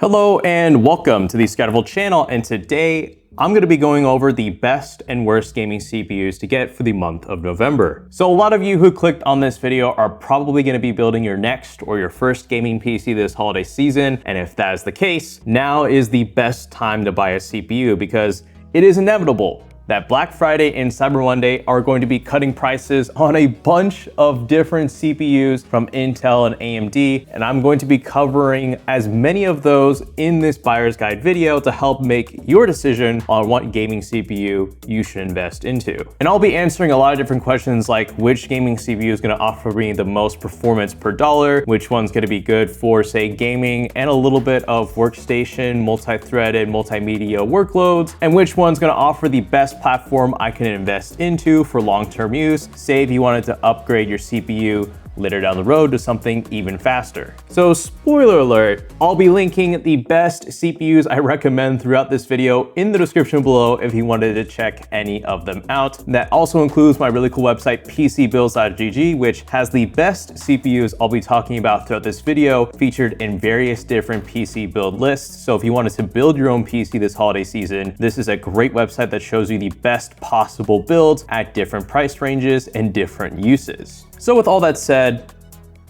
Hello and welcome to the Scatterful channel, and today I'm going to be going over the best and worst gaming CPUs to get for the month of November. So a lot of you who clicked on this video are probably going to be building your next or your first gaming PC this holiday season, and if that is the case, now is the best time to buy a CPU because it is inevitable that Black Friday and Cyber Monday are going to be cutting prices on a bunch of different CPUs from Intel and AMD, and I'm going to be covering as many of those in this buyer's guide video to help make your decision on what gaming CPU you should invest into. And I'll be answering a lot of different questions like which gaming CPU is going to offer me the most performance per dollar, which one's going to be good for, say, gaming and a little bit of workstation, multi-threaded, multimedia workloads, and which one's going to offer the best platform I can invest into for long-term use, say if you wanted to upgrade your CPU later down the road to something even faster. So spoiler alert, I'll be linking the best CPUs I recommend throughout this video in the description below if you wanted to check any of them out. That also includes my really cool website pcbuilds.gg, which has the best CPUs I'll be talking about throughout this video featured in various different PC build lists. So if you wanted to build your own PC this holiday season, this is a great website that shows you the best possible builds at different price ranges and different uses. So with all that said,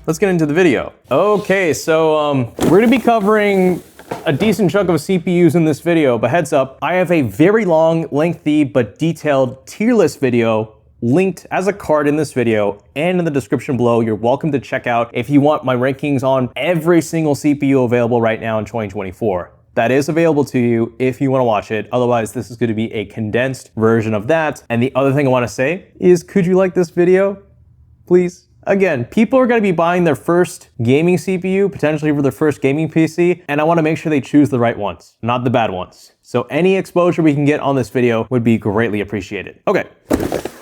let's get into the video. Okay, so we're gonna be covering a decent chunk of CPUs in this video, but heads up, I have a very long, lengthy, but detailed tier list video linked as a card in this video and in the description below. You're welcome to check out if you want my rankings on every single CPU available right now in 2024. That is available to you if you want to watch it. Otherwise, this is going to be a condensed version of that. And the other thing I want to say is, could you like this video? Please. Again, people are going to be buying their first gaming CPU, potentially for their first gaming PC, and I want to make sure they choose the right ones, not the bad ones. So any exposure we can get on this video would be greatly appreciated. Okay,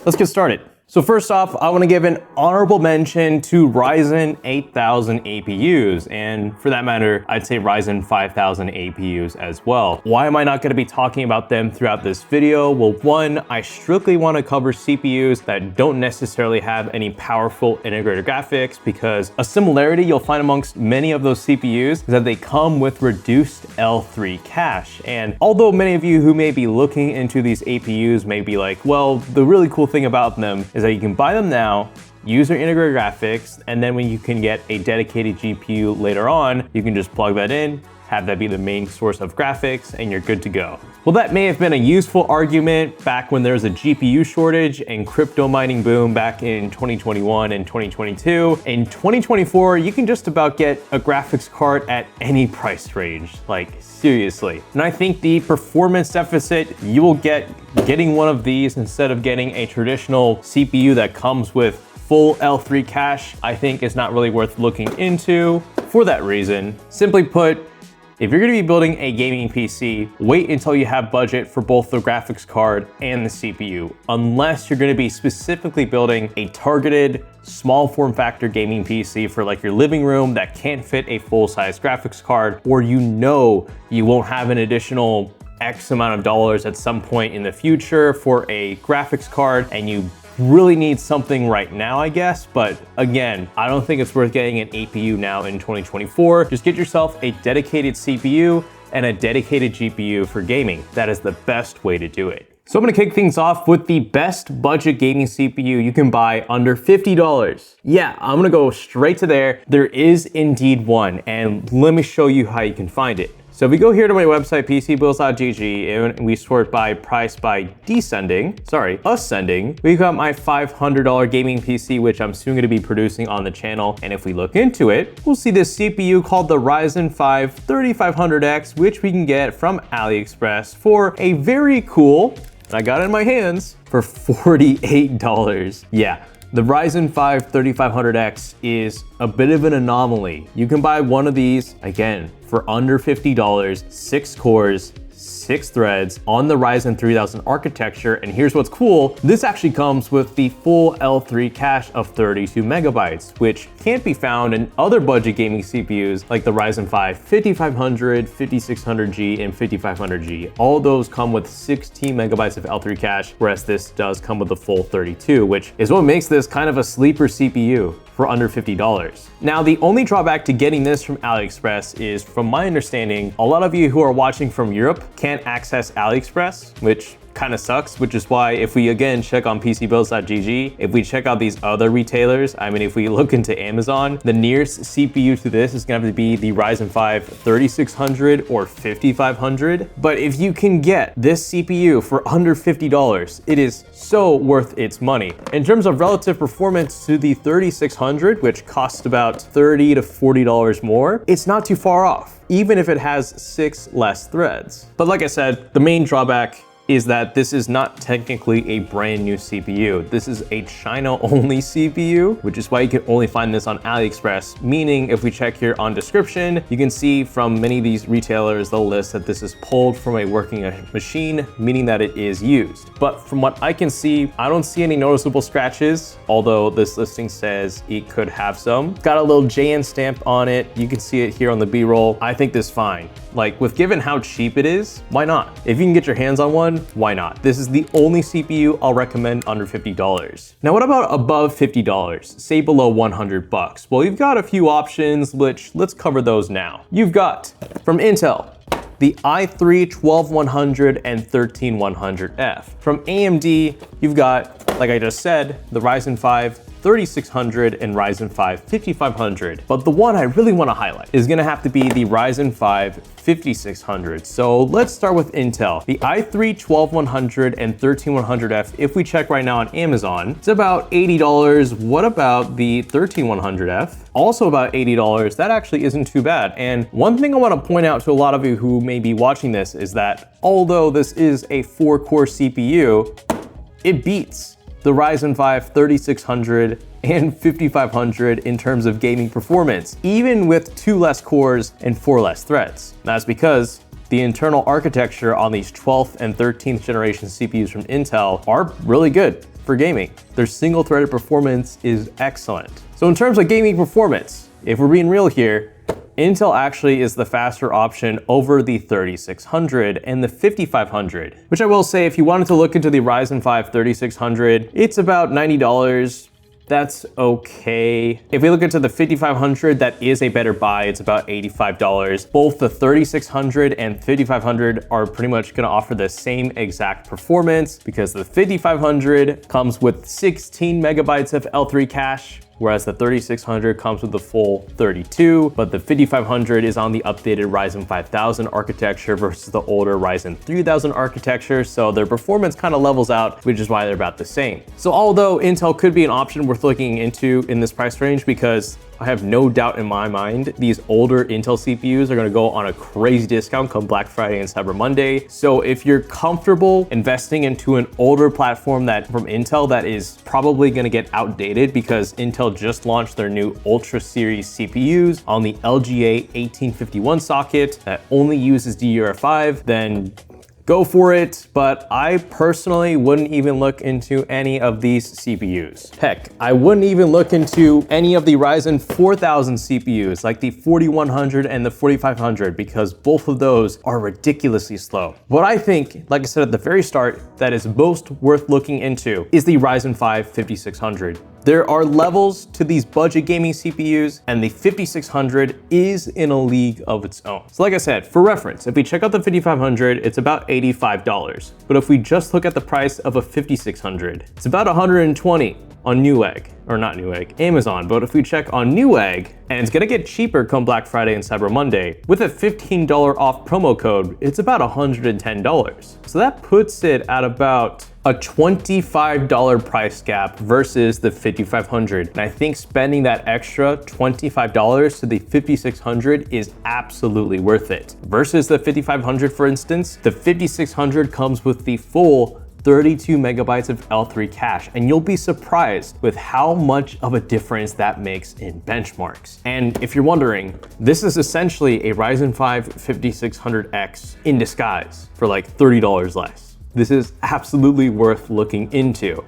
let's get started. So first off, I want to give an honorable mention to Ryzen 8000 APUs, and for that matter, I'd say Ryzen 5000 APUs as well. Why am I not going to be talking about them throughout this video? Well, one, I strictly want to cover CPUs that don't necessarily have any powerful integrated graphics, because a similarity you'll find amongst many of those CPUs is that they come with reduced L3 cache. And although many of you who may be looking into these APUs may be like, well, the really cool thing about them is that you can buy them now, use their integrated graphics, and then when you can get a dedicated GPU later on, you can just plug that in, have that be the main source of graphics, and you're good to go. Well, that may have been a useful argument back when there was a GPU shortage and crypto mining boom back in 2021 and 2022. In 2024, you can just about get a graphics card at any price range, like seriously. And I think the performance deficit you will get getting one of these instead of getting a traditional CPU that comes with full L3 cache, I think is not really worth looking into for that reason. Simply put, if you're going to be building a gaming PC, wait until you have budget for both the graphics card and the CPU, unless you're going to be specifically building a targeted small form factor gaming PC for like your living room that can't fit a full-size graphics card, or you know you won't have an additional X amount of dollars at some point in the future for a graphics card and you really need something right now, I guess. But again, I don't think it's worth getting an APU now in 2024. Just get yourself a dedicated CPU and a dedicated GPU for gaming. That is the best way to do it. So I'm gonna kick things off with the best budget gaming CPU you can buy under $50. Yeah, I'm gonna go straight to there. There is indeed one, and let me show you how you can find it. So if we go here to my website, pcbuilds.gg, and we sort by price by ascending, we've got my $500 gaming PC, which I'm soon gonna be producing on the channel. And if we look into it, we'll see this CPU called the Ryzen 5 3500X, which we can get from AliExpress for a very cool, and I got it in my hands, for $48. Yeah. The Ryzen 5 3500X is a bit of an anomaly. You can buy one of these, again, for under $50, 6 cores, 6 threads on the Ryzen 3000 architecture. And here's what's cool. This actually comes with the full L3 cache of 32 megabytes, which can't be found in other budget gaming CPUs like the Ryzen 5 5500, 5600G, and 5500G. All those come with 16 megabytes of L3 cache, whereas this does come with the full 32, which is what makes this kind of a sleeper CPU for under $50. Now, the only drawback to getting this from AliExpress is, from my understanding, a lot of you who are watching from Europe can't access AliExpress, which kind of sucks, which is why if we again check on PCBuilds.gg, if we check out these other retailers, I mean, if we look into Amazon, the nearest CPU to this is gonna have to be the Ryzen 5 3600 or 5500. But if you can get this CPU for under $50, it is so worth its money. In terms of relative performance to the 3600, which costs about $30 to $40 more, it's not too far off, even if it has 6 less threads. But like I said, the main drawback is that this is not technically a brand new CPU. This is a China-only CPU, which is why you can only find this on AliExpress, meaning if we check here on description, you can see from many of these retailers, they'll list that this is pulled from a working machine, meaning that it is used. But from what I can see, I don't see any noticeable scratches, although this listing says it could have some. Got a little JN stamp on it. You can see it here on the B-roll. I think this is fine. Like, with given how cheap it is, why not? If you can get your hands on one, why not? This is the only CPU I'll recommend under $50. Now, what about above $50? Say below 100 bucks? Well, you've got a few options, which let's cover those now. You've got, from Intel, the i3 12100 and 13100F. From AMD, you've got, like I just said, the Ryzen 5 3600 and Ryzen 5 5500. But the one I really want to highlight is going to have to be the Ryzen 5 5600. So let's start with Intel. The i3 12100 and 13100F, if we check right now on Amazon, it's about $80. What about the 13100F? Also about $80. That actually isn't too bad. And one thing I want to point out to a lot of you who may be watching this is that although this is a 4-core CPU, it beats the Ryzen 5 3600 and 5500 in terms of gaming performance, even with 2 less cores and 4 less threads. That's because the internal architecture on these 12th and 13th generation CPUs from Intel are really good for gaming. Their single-threaded performance is excellent. So in terms of gaming performance, if we're being real here, Intel actually is the faster option over the 3600 and the 5500, which I will say, if you wanted to look into the Ryzen 5 3600, it's about $90. That's okay. If we look into the 5500, that is a better buy. It's about $85. Both the 3600 and 5500 are pretty much gonna offer the same exact performance because the 5500 comes with 16 megabytes of L3 cache, whereas the 3600 comes with the full 32, but the 5500 is on the updated Ryzen 5000 architecture versus the older Ryzen 3000 architecture, so their performance kind of levels out, which is why they're about the same. So although Intel could be an option worth looking into in this price range, because I have no doubt in my mind these older Intel CPUs are gonna go on a crazy discount come Black Friday and Cyber Monday. So if you're comfortable investing into an older platform from Intel that is probably gonna get outdated because Intel just launched their new Ultra Series CPUs on the LGA 1851 socket that only uses DDR5, then go for it, but I personally wouldn't even look into any of these CPUs. Heck, I wouldn't even look into any of the Ryzen 4000 CPUs like the 4100 and the 4500 because both of those are ridiculously slow. What I think, like I said at the very start, that is most worth looking into is the Ryzen 5 5600. There are levels to these budget gaming CPUs, and the 5600 is in a league of its own. So like I said, for reference, if we check out the 5500, it's about $85. But if we just look at the price of a 5600, it's about $120 on Newegg, or not Newegg, Amazon. But if we check on Newegg, and it's gonna get cheaper come Black Friday and Cyber Monday, with a $15 off promo code, it's about $110. So that puts it at about a $25 price gap versus the 5500. And I think spending that extra $25 to the 5600 is absolutely worth it. Versus the 5500, for instance, the 5600 comes with the full 32 megabytes of L3 cache, and you'll be surprised with how much of a difference that makes in benchmarks. And if you're wondering, this is essentially a Ryzen 5 5600X in disguise for like $30 less. This is absolutely worth looking into.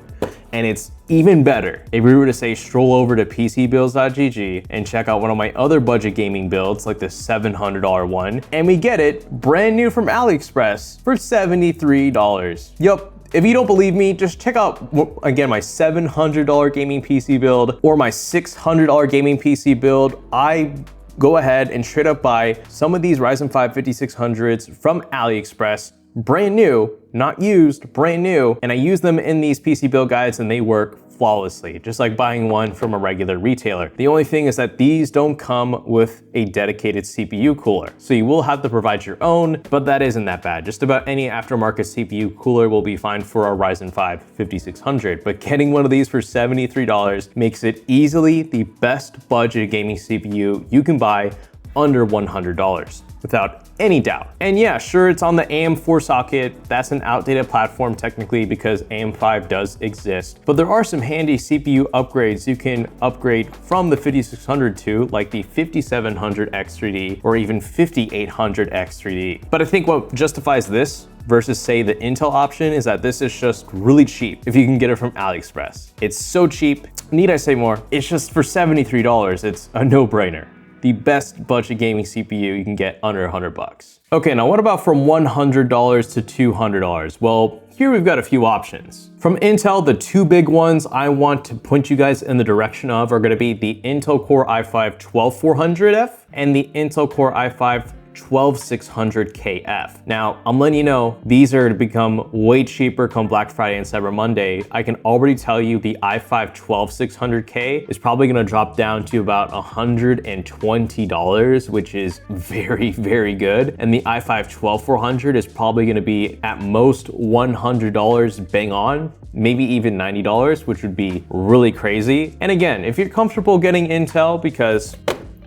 And it's even better if we were to say stroll over to PCBuilds.gg and check out one of my other budget gaming builds like the $700 one, and we get it brand new from AliExpress for $73. Yup, If you don't believe me, just check out, again, my $700 gaming PC build or my $600 gaming PC build. I go ahead and straight up buy some of these Ryzen 5 5600s from AliExpress, brand new, not used, brand new, and I use them in these PC build guides and they work flawlessly, just like buying one from a regular retailer. The only thing is that these don't come with a dedicated CPU cooler. So you will have to provide your own, but that isn't that bad. Just about any aftermarket CPU cooler will be fine for our Ryzen 5 5600, but getting one of these for $73 makes it easily the best budget gaming CPU you can buy under $100, without any doubt. And yeah, sure, it's on the AM4 socket. That's an outdated platform technically because AM5 does exist, but there are some handy CPU upgrades you can upgrade from the 5600 to, like the 5700X3D or even 5800X3D. But I think what justifies this versus say the Intel option is that this is just really cheap if you can get it from AliExpress. It's so cheap, need I say more? It's just for $73, it's a no-brainer. The best budget gaming CPU you can get under $100. Okay, now what about from $100 to $200? Well, here we've got a few options. From Intel, the two big ones I want to point you guys in the direction of are gonna be the Intel Core i5-12400F and the Intel Core i5-12600KF. Now, I'm letting you know, these are to become way cheaper come Black Friday and Cyber Monday. I can already tell you the i5-12600K is probably gonna drop down to about $120, which is very, very good. And the i5-12400 is probably gonna be at most $100 bang on, maybe even $90, which would be really crazy. And again, if you're comfortable getting Intel, because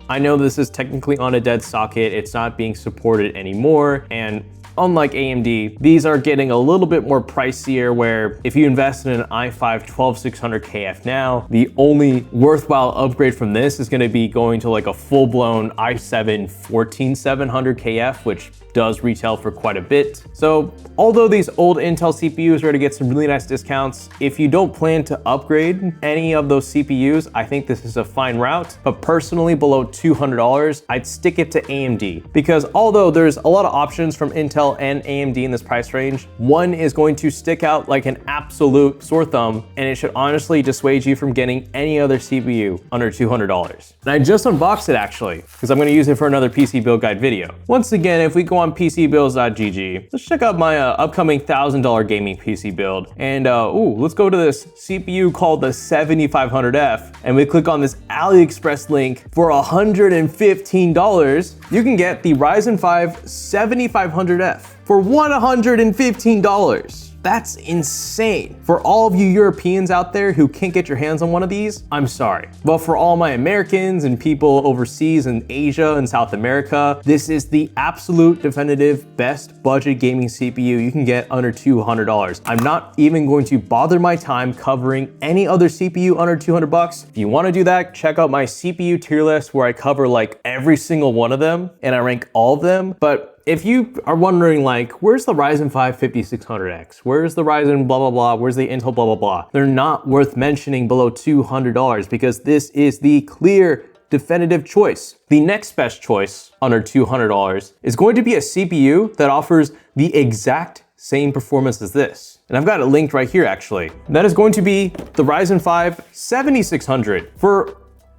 I know this is technically on a dead socket, it's not being supported anymore, and unlike AMD, these are getting a little bit more pricier, where if you invest in an i5-12600KF now, the only worthwhile upgrade from this is gonna be going to like a full-blown i7-14700KF, which does retail for quite a bit. So although these old Intel CPUs are to get some really nice discounts, if you don't plan to upgrade any of those CPUs, I think this is a fine route. But personally, below $200, I'd stick it to AMD, because although there's a lot of options from Intel and AMD in this price range, one is going to stick out like an absolute sore thumb, and it should honestly dissuade you from getting any other CPU under $200. And I just unboxed it actually, because I'm gonna use it for another PC build guide video. Once again, if we go on PCbuilds.gg, let's check out my upcoming $1,000 gaming PC build. And let's go to this CPU called the 7500F, and we click on this AliExpress link. For $115, you can get the Ryzen 5 7500F for $115. That's insane. For all of you Europeans out there who can't get your hands on one of these, I'm sorry. But for all my Americans and people overseas in Asia and South America, this is the absolute definitive best budget gaming CPU you can get under $200. I'm not even going to bother my time covering any other CPU under 200 bucks. If you want to do that, check out my CPU tier list where I cover like every single one of them and I rank all of them. But if you are wondering, like, where's the Ryzen 5 5600X? Where's the Ryzen blah, blah, blah? Where's the Intel blah, blah, blah? They're not worth mentioning below $200 because this is the clear definitive choice. The next best choice under $200 is going to be a CPU that offers the exact same performance as this. And I've got it linked right here actually. That is going to be the Ryzen 5 7600 for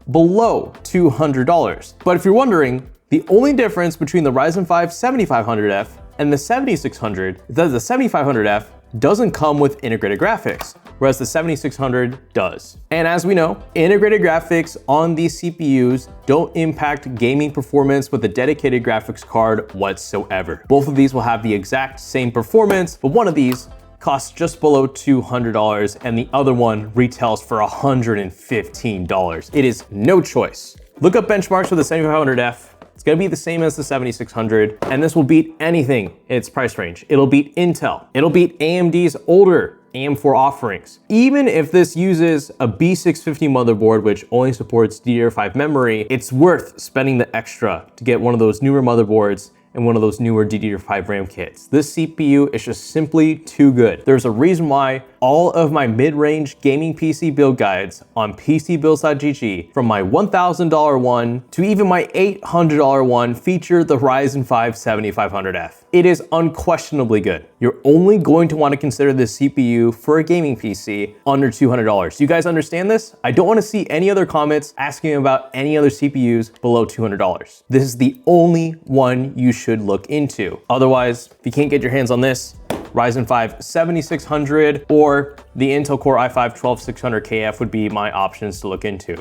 below $200. But if you're wondering, the only difference between the Ryzen 5 7500F and the 7600 is that the 7500F doesn't come with integrated graphics, whereas the 7600 does. And as we know, integrated graphics on these CPUs don't impact gaming performance with a dedicated graphics card whatsoever. Both of these will have the exact same performance, but one of these costs just below $200 and the other one retails for $115. It is no choice. Look up benchmarks for the 7500F. It's gonna be the same as the 7600, and this will beat anything in its price range. It'll beat Intel. It'll beat AMD's older AM4 offerings. Even if this uses a B650 motherboard, which only supports DDR5 memory, it's worth spending the extra to get one of those newer motherboards in one of those newer DDR5 RAM kits. This CPU is just simply too good. There's a reason why all of my mid-range gaming PC build guides on PCBuilds.gg, from my $1,000 one to even my $800 one, feature the Ryzen 5 7500F. It is unquestionably good. You're only going to want to consider this CPU for a gaming PC under $200. Do you guys understand this? I don't want to see any other comments asking about any other CPUs below $200. This is the only one you should look into. Otherwise, if you can't get your hands on this, Ryzen 5 7600 or the Intel Core i5-12600KF would be my options to look into.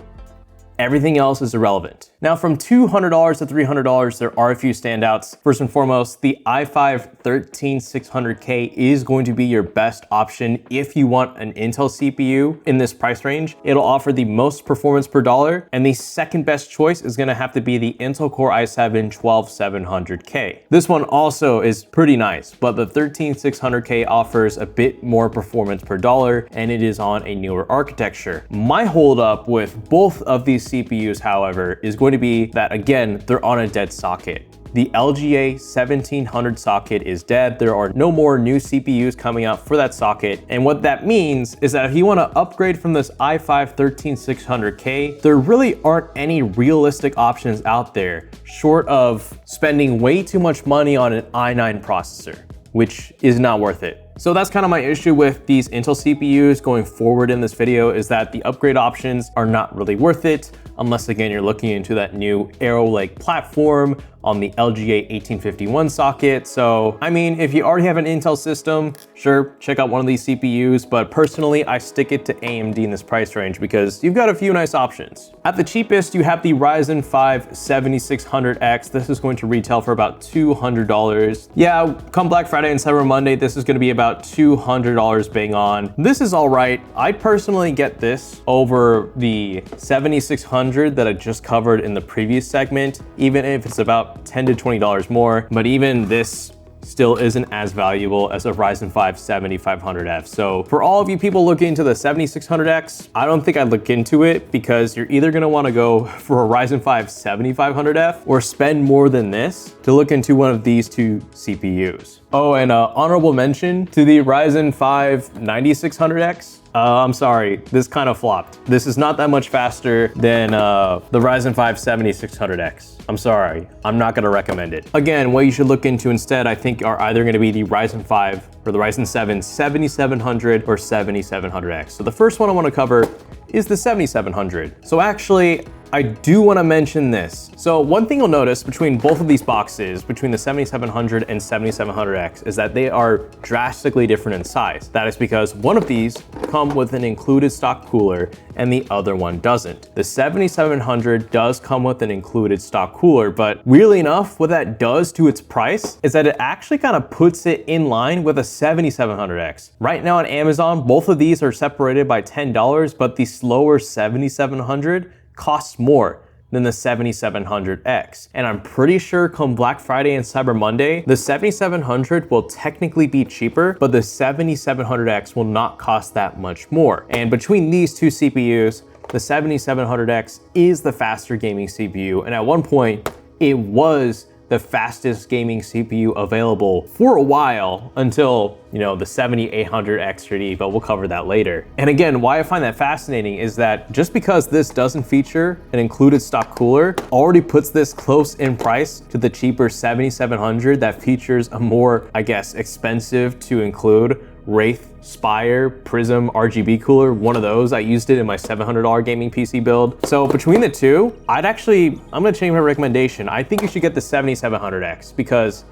Everything else is irrelevant. Now, from $200 to $300, there are a few standouts. First and foremost, the i5-13600K is going to be your best option if you want an Intel CPU in this price range. It'll offer the most performance per dollar, and the second best choice is gonna have to be the Intel Core i7-12700K. This one also is pretty nice, but the 13600K offers a bit more performance per dollar, and it is on a newer architecture. My holdup with both of these CPUs, however, is going to be that, again, they're on a dead socket. The LGA 1700 socket is dead. There are no more new CPUs coming out for that socket. And what that means is that if you want to upgrade from this i5-13600K, there really aren't any realistic options out there short of spending way too much money on an i9 processor, which is not worth it. So that's kind of my issue with these Intel CPUs going forward in this video, is that the upgrade options are not really worth it, unless again, you're looking into that new Arrow Lake platform on the LGA 1851 socket. So, I mean, if you already have an Intel system, sure, check out one of these CPUs, but personally, I stick it to AMD in this price range because you've got a few nice options. At the cheapest, you have the Ryzen 5 7600X. This is going to retail for about $200. Yeah, come Black Friday and Cyber Monday, this is gonna be about $200 bang on. This is all right. I'd personally get this over the 7600 that I just covered in the previous segment, even if it's about $10 to $20 more, but even this still isn't as valuable as a Ryzen 5 7500F. So for all of you people looking into the 7600X, I don't think I'd look into it, because you're either gonna wanna go for a Ryzen 5 7500F or spend more than this to look into one of these two CPUs. Oh, and honorable mention to the Ryzen 5 9600X. I'm sorry, this kind of flopped. This is not that much faster than the Ryzen 5 7600X. I'm sorry, I'm not gonna recommend it. Again, what you should look into instead, I think, are either gonna be the Ryzen 5 or the Ryzen 7 7700 or 7700X. So the first one I wanna cover is the 7700. So actually, I do want to mention this. So one thing you'll notice between both of these boxes, between the 7700 and 7700X, is that they are drastically different in size. That is because one of these come with an included stock cooler and the other one doesn't. The 7700 does come with an included stock cooler, but weirdly enough, what that does to its price is that it actually kind of puts it in line with a 7700X. Right now on Amazon, both of these are separated by $10, but the slower 7700 costs more than the 7700X. And I'm pretty sure come Black Friday and Cyber Monday, the 7700 will technically be cheaper, but the 7700X will not cost that much more. And between these two CPUs, the 7700X is the faster gaming CPU. And at one point, it was the fastest gaming CPU available for a while until, you know, the 7800 XRD, but we'll cover that later. And again, why I find that fascinating is that just because this doesn't feature an included stock cooler already puts this close in price to the cheaper 7700 that features a more, I guess, expensive to include Wraith Spire Prism RGB cooler. One of those, I used it in my $700 gaming PC build. So between the two, I'm gonna change my recommendation. I think you should get the 7700X, because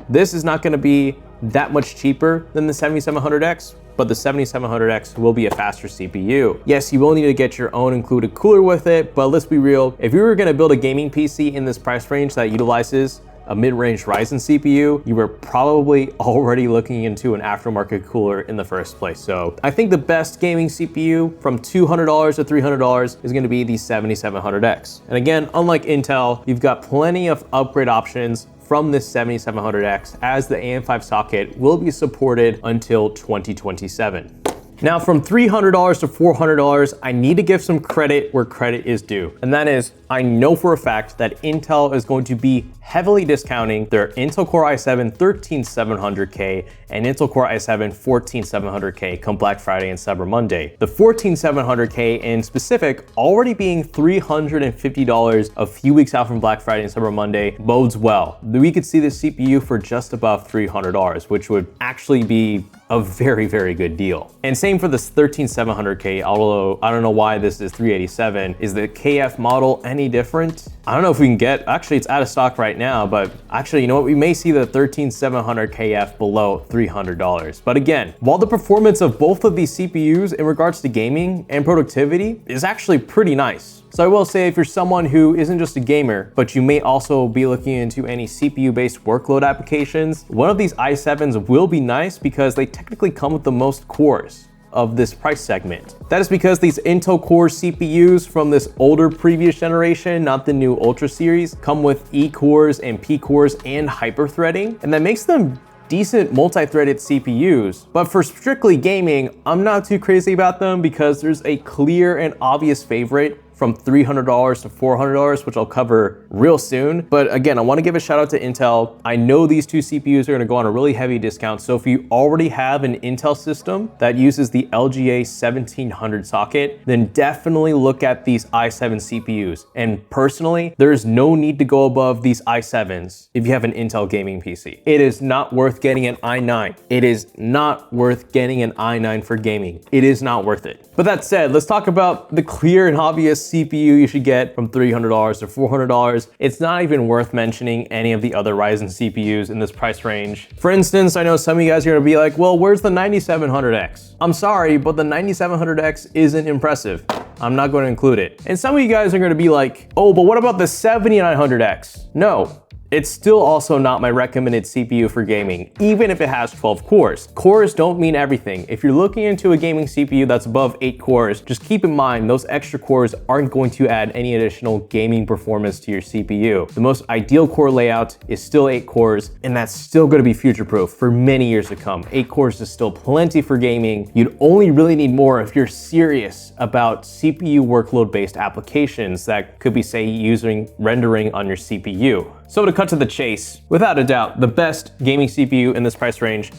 this is not gonna be that much cheaper than the 7700X, but the 7700X will be a faster CPU. Yes, you will need to get your own included cooler with it, but let's be real, if you were gonna build a gaming PC in this price range that utilizes a mid-range Ryzen CPU, you were probably already looking into an aftermarket cooler in the first place. So I think the best gaming CPU from $200 to $300 is gonna be the 7700X. And again, unlike Intel, you've got plenty of upgrade options from this 7700X, as the AM5 socket will be supported until 2027. Now, from $300 to $400, I need to give some credit where credit is due. And that is, I know for a fact that Intel is going to be heavily discounting their Intel Core i7 13700K and Intel Core i7 14700K come Black Friday and Cyber Monday. The 14700K in specific already being $350 a few weeks out from Black Friday and Cyber Monday bodes well. We could see the CPU for just above $300, which would actually be a very, very good deal. And same for this 13700K, although I don't know why this is 387. Is the KF model any different? I don't know if we can get, actually it's out of stock right now, but actually, you know what? We may see the 13700KF below $300. But again, while the performance of both of these CPUs in regards to gaming and productivity is actually pretty nice. So I will say, if you're someone who isn't just a gamer, but you may also be looking into any CPU-based workload applications, one of these i7s will be nice because they technically come with the most cores of this price segment. That is because these Intel Core CPUs from this older previous generation, not the new Ultra series, come with E cores and P cores and hyperthreading, and that makes them decent multi-threaded CPUs. But for strictly gaming, I'm not too crazy about them because there's a clear and obvious favorite from $300 to $400, which I'll cover real soon. But again, I wanna give a shout out to Intel. I know these two CPUs are gonna go on a really heavy discount. So if you already have an Intel system that uses the LGA 1700 socket, then definitely look at these i7 CPUs. And personally, there's no need to go above these i7s if you have an Intel gaming PC. It is not worth getting an i9. It is not worth getting an i9 for gaming. It is not worth it. But that said, let's talk about the clear and obvious CPU you should get from $300 to $400. It's not even worth mentioning any of the other Ryzen CPUs in this price range. For instance, I know some of you guys are gonna be like, well, where's the 9700X? I'm sorry, but the 9700X isn't impressive. I'm not going to include it. And some of you guys are going to be like, oh, but what about the 7900X? No. It's still also not my recommended CPU for gaming, even if it has 12 cores. Cores don't mean everything. If you're looking into a gaming CPU that's above 8 cores, just keep in mind those extra cores aren't going to add any additional gaming performance to your CPU. The most ideal core layout is still 8 cores, and that's still going to be future-proof for many years to come. 8 cores is still plenty for gaming. You'd only really need more if you're serious about CPU workload-based applications that could be, say, using rendering on your CPU. So to cut to the chase, without a doubt, the best gaming CPU in this price range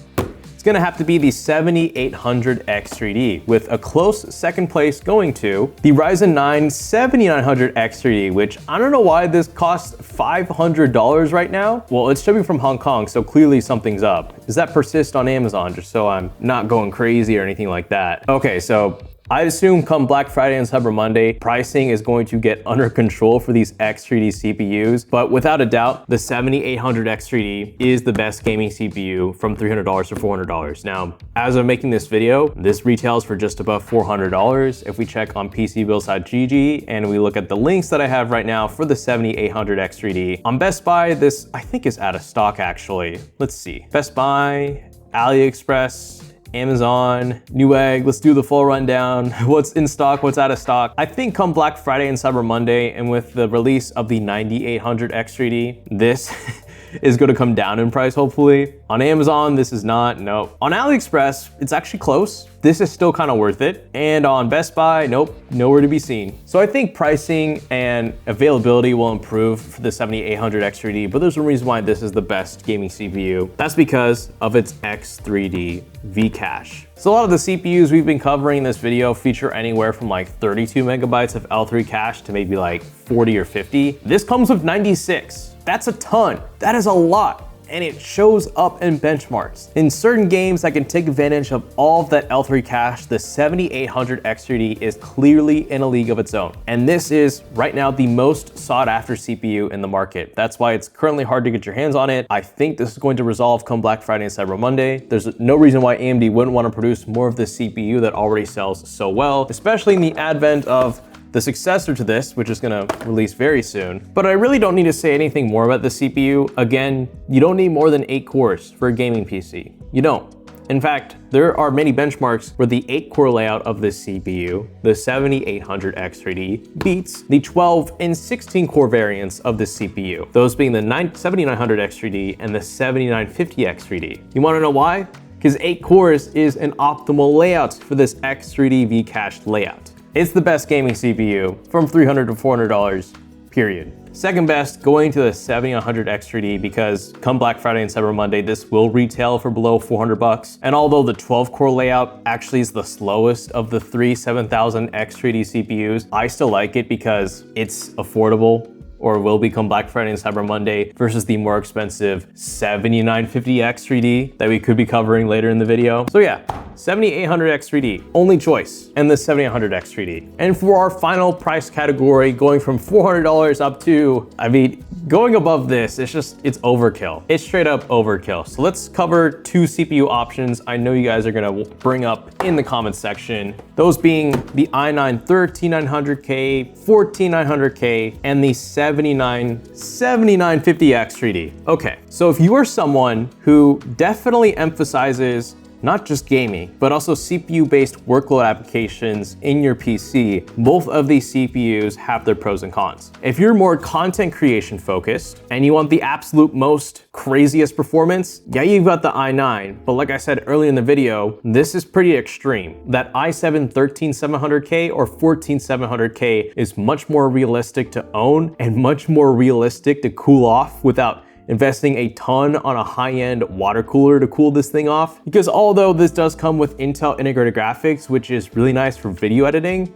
is gonna have to be the 7800X3D, with a close second place going to the Ryzen 9 7900X3D, which I don't know why this costs $500 right now. Well, it's shipping from Hong Kong, so clearly something's up. Does that persist on Amazon, just so I'm not going crazy or anything like that? Okay, so I'd assume come Black Friday and Cyber Monday, pricing is going to get under control for these X3D CPUs, but without a doubt, the 7800X3D is the best gaming CPU from $300 to $400. Now, as I'm making this video, this retails for just above $400. If we check on PCBuilds.gg and we look at the links that I have right now for the 7800X3D, on Best Buy, this I think is out of stock actually. Let's see, Best Buy, AliExpress, Amazon, Newegg, let's do the full rundown. What's in stock, what's out of stock. I think come Black Friday and Cyber Monday, and with the release of the 9800X3D, this is gonna come down in price, hopefully. On Amazon, this is not, no. On AliExpress, it's actually close. This is still kind of worth it. And on Best Buy, nope, nowhere to be seen. So I think pricing and availability will improve for the 7800X3D, but there's a reason why this is the best gaming CPU. That's because of its X3D V-cache. So a lot of the CPUs we've been covering in this video feature anywhere from like 32 megabytes of L3 cache to maybe like 40 or 50. This comes with 96. That's a ton. That is a lot. And it shows up in benchmarks. In certain games that can take advantage of all of that L3 cache, the 7800X3D is clearly in a league of its own. And this is right now the most sought after CPU in the market. That's why it's currently hard to get your hands on it. I think this is going to resolve come Black Friday and Cyber Monday. There's no reason why AMD wouldn't want to produce more of the CPU that already sells so well, especially in the advent of the successor to this, which is gonna release very soon. But I really don't need to say anything more about the CPU. Again, you don't need more than 8 cores for a gaming PC. You don't. In fact, there are many benchmarks where the 8-core layout of this CPU, the 7800X3D, beats the 12 and 16-core variants of this CPU, those being the 7900X3D and the 7950X3D. You wanna know why? Because 8 cores is an optimal layout for this X3D V-cached layout. It's the best gaming CPU from $300 to $400, period. Second best, going to the 7100X3D, because come Black Friday and Cyber Monday, this will retail for below 400 bucks. And although the 12-core layout actually is the slowest of the three 7000X3D CPUs, I still like it because it's affordable, or will become Black Friday and Cyber Monday, versus the more expensive 7950X3D that we could be covering later in the video. So yeah, 7800X3D, only choice, and the 7800X3D. And for our final price category, going from $400 up to, I mean, going above this, it's overkill. It's straight up overkill. So let's cover two CPU options I know you guys are gonna bring up in the comments section. Those being the i9 13900K, 14900K, and the 7950X3D. Okay, so if you are someone who definitely emphasizes not just gaming, but also CPU-based workload applications in your PC, both of these CPUs have their pros and cons. If you're more content creation focused and you want the absolute most craziest performance, yeah, you've got the i9, but like I said earlier in the video, this is pretty extreme. That i7 13700K or 14700K is much more realistic to own and much more realistic to cool off without investing a ton on a high-end water cooler to cool this thing off. Because although this does come with Intel integrated graphics, which is really nice for video editing,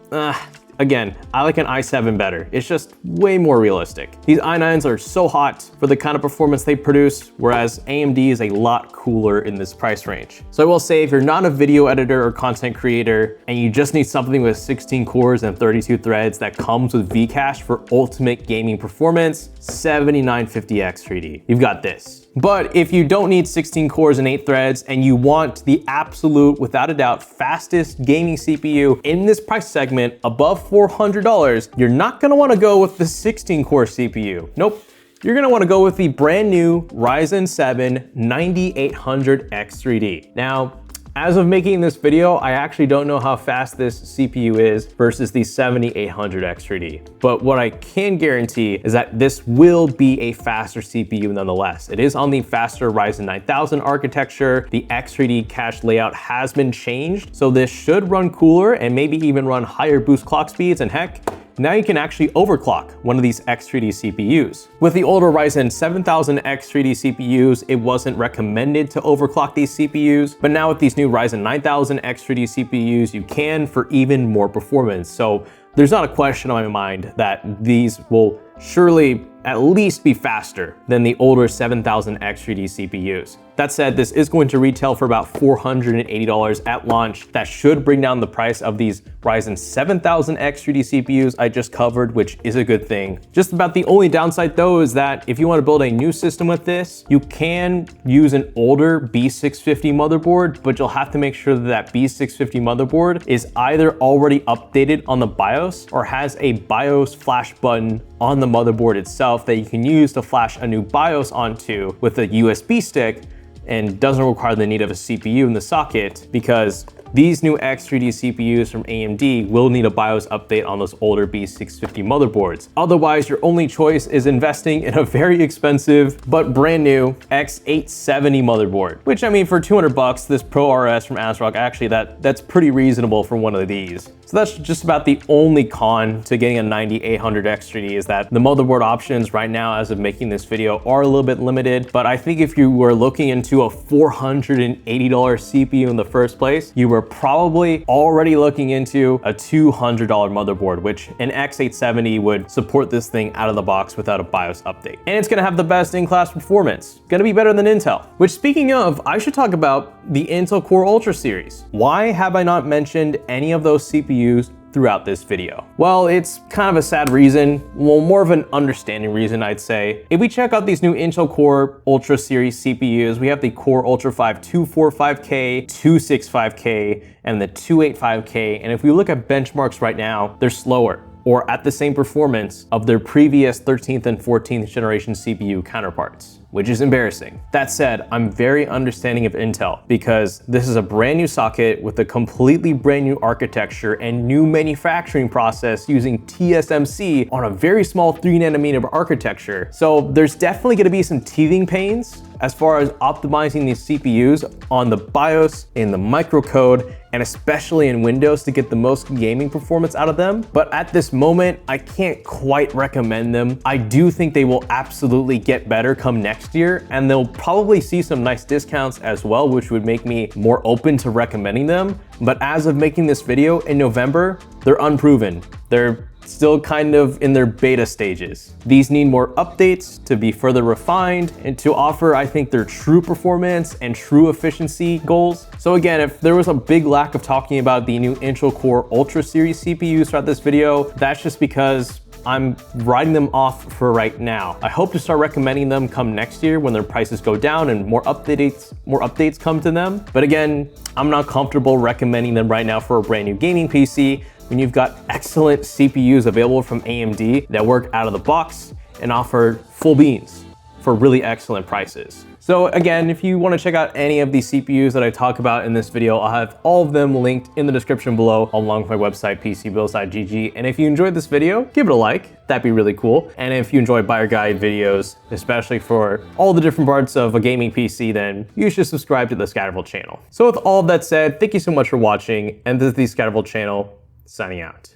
again, I like an i7 better. It's just way more realistic. These i9s are so hot for the kind of performance they produce, whereas AMD is a lot cooler in this price range. So I will say, if you're not a video editor or content creator and you just need something with 16 cores and 32 threads that comes with Vcache for ultimate gaming performance, 7950X3D. You've got this. But if you don't need 16 cores and 8 threads and you want the absolute, without a doubt, fastest gaming CPU in this price segment above $400, you're not gonna wanna go with the 16-core CPU. Nope. You're gonna wanna go with the brand new Ryzen 7 9800X3D. Now, as of making this video, I actually don't know how fast this CPU is versus the 7800X3D. But what I can guarantee is that this will be a faster CPU nonetheless. It is on the faster Ryzen 9000 architecture. The X3D cache layout has been changed, so this should run cooler and maybe even run higher boost clock speeds, and heck, now you can actually overclock one of these X3D CPUs. With the older Ryzen 7000 X3D CPUs, it wasn't recommended to overclock these CPUs, but now with these new Ryzen 9000 X3D CPUs, you can for even more performance. So there's not a question on my mind that these will surely at least be faster than the older 7000 X3D CPUs. That said, this is going to retail for about $480 at launch. That should bring down the price of these Ryzen 7000 X3D CPUs I just covered, which is a good thing. Just about the only downside though is that if you want to build a new system with this, you can use an older B650 motherboard, but you'll have to make sure that that B650 motherboard is either already updated on the BIOS or has a BIOS flash button on the motherboard itself that you can use to flash a new BIOS onto with a USB stick, and doesn't require the need of a CPU in the socket, because these new X3D CPUs from AMD will need a BIOS update on those older B650 motherboards. Otherwise, your only choice is investing in a very expensive but brand new X870 motherboard, which, I mean, for 200 bucks, this Pro RS from ASRock, actually that's pretty reasonable for one of these. So that's just about the only con to getting a 9800 X3D, is that the motherboard options right now, as of making this video, are a little bit limited. But I think if you were looking into a $480 CPU in the first place, you were probably already looking into a $200 motherboard, which an X870 would support this thing out of the box without a BIOS update. And it's gonna have the best in-class performance. Gonna be better than Intel. Which, speaking of, I should talk about the Intel Core Ultra series. Why have I not mentioned any of those CPUs throughout this video? Well, it's kind of a sad reason, well, more of an understanding reason, I'd say. If we check out these new Intel Core Ultra series CPUs, we have the Core Ultra 5 245K, 265K, and the 285K. And if we look at benchmarks right now, they're slower, or at the same performance of their previous 13th and 14th generation CPU counterparts, which is embarrassing. That said, I'm very understanding of Intel, because this is a brand new socket with a completely brand new architecture and new manufacturing process using TSMC on a very small 3nm architecture. So there's definitely gonna be some teething pains as far as optimizing these CPUs on the BIOS, in the microcode, and especially in Windows to get the most gaming performance out of them. But at this moment, I can't quite recommend them. I do think they will absolutely get better come next year, and they'll probably see some nice discounts as well, which would make me more open to recommending them. But as of making this video in November, they're unproven. They're still kind of in their beta stages. These need more updates to be further refined and to offer, I think, their true performance and true efficiency goals. So again, if there was a big lack of talking about the new Intel Core Ultra series CPUs throughout this video, that's just because I'm writing them off for right now. I hope to start recommending them come next year when their prices go down and more updates come to them. But again, I'm not comfortable recommending them right now for a brand new gaming PC when you've got excellent CPUs available from AMD that work out of the box and offer full beans for really excellent prices. So again, if you want to check out any of these CPUs that I talk about in this video, I'll have all of them linked in the description below, along with my website, pcbuilds.gg. And if you enjoyed this video, give it a like. That'd be really cool. And if you enjoy buyer guide videos, especially for all the different parts of a gaming PC, then you should subscribe to the Scattervolt channel. So with all of that said, thank you so much for watching. And this is the Scattervolt channel, signing out.